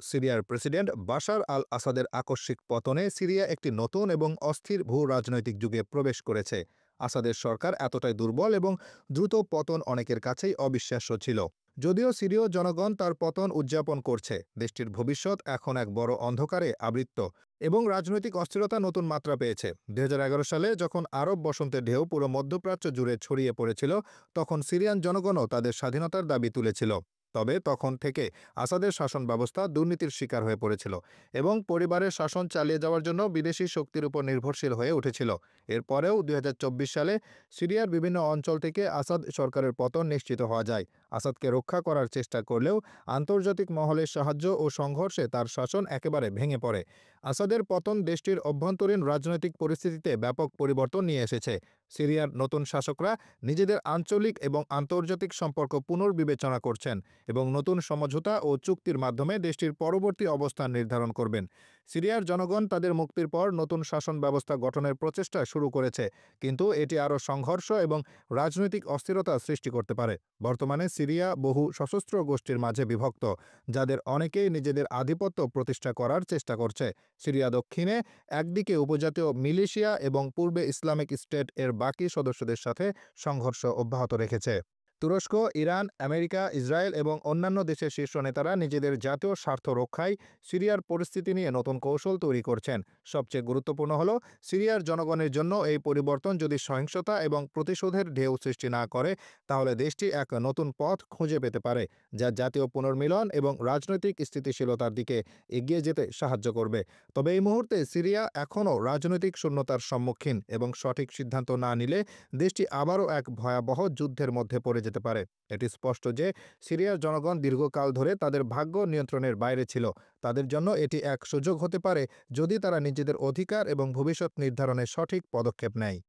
সিরিয়ার president Bashar আল আসাদের আকস্মিক পতনে সিরিয়া একটি নতুন এবং অস্থির ভূ-রাজনৈতিক যুগে প্রবেশ করেছে। আসাদের সরকার এতটাই দুর্বল এবং দ্রুত পতন অনেকের কাছেই অবিশ্বাস্য ছিল। যদিও সিরীয় জনগণ তার পতন উদযাপন করছে, দেশটির ভবিষ্যৎ এখন এক বড় অন্ধকারে আবৃত এবং রাজনৈতিক অস্থিরতা নতুন মাত্রা পেয়েছে। ২০১১ সালে যখন আরব বসন্তের ঢেউ পুরো মধ্যপ্রাচ্য জুড়ে ছড়িয়ে পড়েছিল, তখন সিরিয়ান জনগণও তাদের স্বাধীনতার দাবি তুলেছিল। তবে তখন থেকে আসাদের শাসন ব্যবস্থা দুর্নীতির শিকার হয়ে পড়েছিল এবং পরিবারের শাসন চালিয়ে যাওয়ার জন্য বিদেশি শক্তির উপর নির্ভরশীল হয়ে উঠেছিল। এরপরেও ২০২৪ সালে সিরিয়ার বিভিন্ন অঞ্চল থেকে আসাদ সরকারের পতন নিশ্চিত হওয়া যায়। আসাদকে রক্ষা করার চেষ্টা করলেও আন্তর্জাতিক মহলের সাহায্য ও সংঘর্ষে তার শাসন একেবারে ভেঙে পড়ে। আসাদের পতন দেশটির অভ্যন্তরীণ রাজনৈতিক পরিস্থিতিতে ব্যাপক পরিবর্তন নিয়ে এসেছে। সিরিয়ার নতুন শাসকরা নিজেদের আঞ্চলিক এবং আন্তর্জাতিক সম্পর্ক পুনর্বিবেচনা করছেন এবং নতুন সমঝোতা ও চুক্তির মাধ্যমে দেশটির পরবর্তী অবস্থান নির্ধারণ করবেন। সিরিয়ার জনগণ তাদের মুক্তির পর নতুন শাসন ব্যবস্থা গঠনের প্রচেষ্টা শুরু করেছে, কিন্তু এটি আরও সংঘর্ষ এবং রাজনৈতিক অস্থিরতা সৃষ্টি করতে পারে। বর্তমানে সিরিয়া বহু সশস্ত্র গোষ্ঠীর মাঝে বিভক্ত, যাদের অনেকেই নিজেদের আধিপত্য প্রতিষ্ঠা করার চেষ্টা করছে। সিরিয়া দক্ষিণে একদিকে উপজাতীয় মিলিশিয়া এবং পূর্বে ইসলামিক স্টেট এর বাকি সদস্যদের সাথে সংঘর্ষ অব্যাহত রেখেছে। তুরস্ক, ইরান, আমেরিকা, ইসরায়েল এবং অন্যান্য দেশের শীর্ষ নেতারা নিজেদের জাতীয় স্বার্থ রক্ষায় সিরিয়ার পরিস্থিতি নিয়ে নতুন কৌশল তৈরি করছেন। সবচেয়ে গুরুত্বপূর্ণ হল, সিরিয়ার জনগণের জন্য এই পরিবর্তন যদি সহিংসতা এবং প্রতিশোধের ঢেউ সৃষ্টি না করে, তাহলে দেশটি এক নতুন পথ খুঁজে পেতে পারে, যা জাতীয় পুনর্মিলন এবং রাজনৈতিক স্থিতিশীলতার দিকে এগিয়ে যেতে সাহায্য করবে। তবে এই মুহূর্তে সিরিয়া এখনও রাজনৈতিক শূন্যতার সম্মুখীন এবং সঠিক সিদ্ধান্ত না নিলে দেশটি আবারও এক ভয়াবহ যুদ্ধের মধ্যে পড়ে যেতে পারে। এটি স্পষ্ট যে সিরিয়ার জনগণ দীর্ঘকাল ধরে তাদের ভাগ্য নিয়ন্ত্রণের বাইরে ছিল। তাদের জন্য এটি এক সুযোগ হতে পারে যদি তারা নিজেদের অধিকার এবং ভবিষ্যৎ নির্ধারণে সঠিক পদক্ষেপ নেয়।